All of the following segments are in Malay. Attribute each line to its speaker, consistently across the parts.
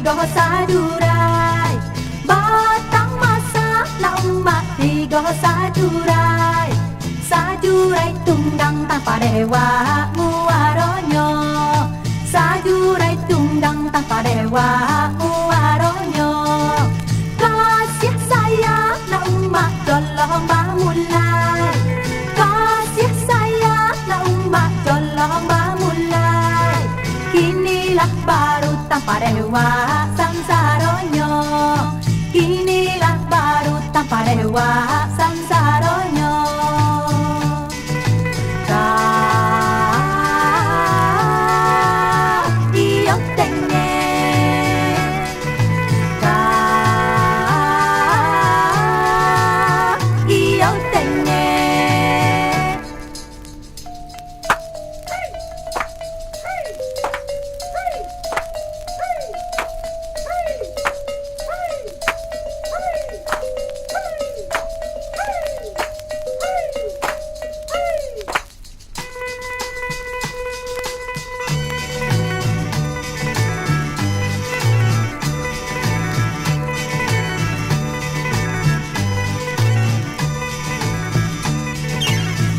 Speaker 1: tiga sadurai. Batang masa nak umat tiga sadurai. Sadurai tunggang tanpa dewa muaronyo. Sadurai tunggang tanpa dewa muaronyo. Kasih sayang nak umat jolong bamulai. Kasih sayang nak umat jolong bamulai. Kinilah baru tanpa dewa samsaronyo. Kinilah baru tanpa dewa samsaronyo.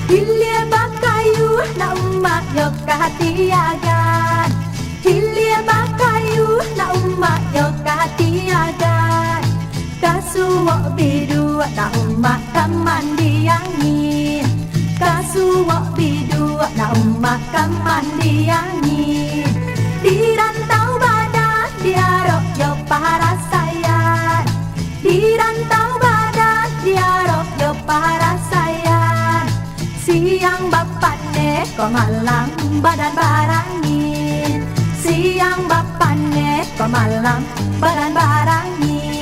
Speaker 1: Hilia bakayu na umak yo kahatiagan. Hilia bakayu na umak yo kahatiagan. Kasuwak bidu na umak kamandiangin. Kasuwak bidu na umak kamandiangin. Di rantau badan diarok yo parasayan. Di rantau badan diarok yo parasayan. Siang bapak ne ko malam badan barangin. Siang bapak ne ko malam badan barangin.